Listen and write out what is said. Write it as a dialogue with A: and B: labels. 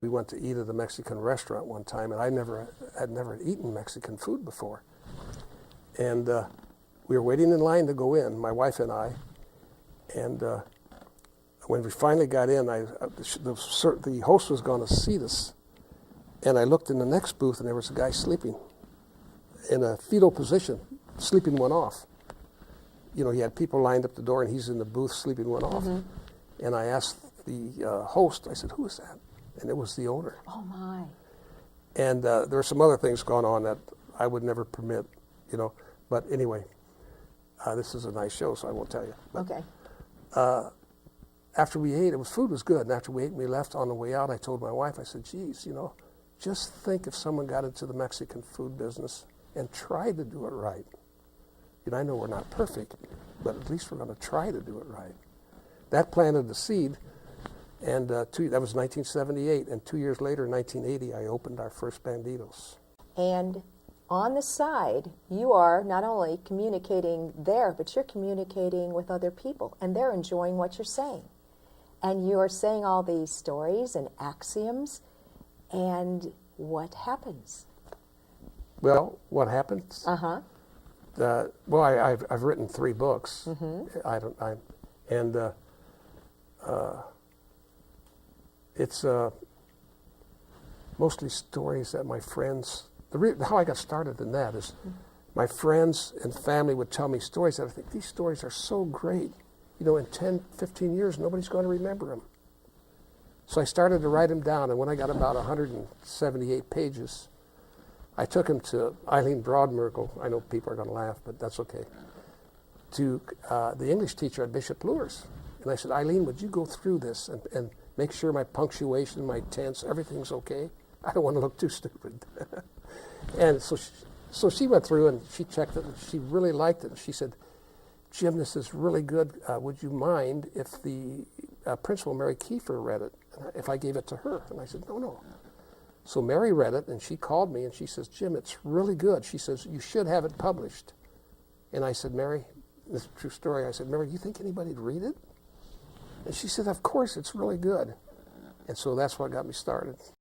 A: We went to eat at a Mexican restaurant one time, and I had never eaten Mexican food before. And we were waiting in line to go in, my wife and I. And when we finally got in, the host was going to seat us. And I looked in the next booth, and there was a guy sleeping in a fetal position, sleeping one off. You know, he had people lined up the door, and he's in the booth sleeping one off. Mm-hmm. And I asked the host, I said, "Who is that?" And it was the owner.
B: Oh, my.
A: And there were some other things going on that I would never permit, you know. But anyway, this is a nice show, so I won't tell you. But,
B: okay.
A: After we ate, food was good, and after we ate and we left, on the way out, I told my wife, I said, "Geez, you know, just think if someone got into the Mexican food business and tried to do it right. And I know we're not perfect, but at least we're going to try to do it right." That planted the seed, and that was 1978, and 2 years later, in 1980, I opened our first Bandidos.
B: And on the side, you are not only communicating there, but you're communicating with other people, and they're enjoying what you're saying. And you're saying all these stories and axioms, and what happens?
A: Well, what happens?
B: Uh-huh.
A: Well, I've written 3 books.
B: Mm-hmm.
A: It's mostly stories that my friends. How I got started in that is my friends and family would tell me stories that I think these stories are so great. You know, in 10, 15 years, nobody's going to remember them. So I started to write them down, and when I got about 178 pages, I took them to Eileen Broadmerkle. I know people are going to laugh, but that's okay. To the English teacher at Bishop Luers. And I said, "Eileen, would you go through this and make sure my punctuation, my tense, everything's okay? I don't want to look too stupid." And so she went through and she checked it, and she really liked it. And she said, "Jim, this is really good. Would you mind if the principal, Mary Kiefer, read it, if I gave it to her?" And I said, No. So Mary read it, and she called me, and she says, "Jim, it's really good." She says, "You should have it published." And I said, "Mary," this is a true story, I said, "Mary, do you think anybody'd read it?" And she said, "Of course, it's really good." And so that's what got me started.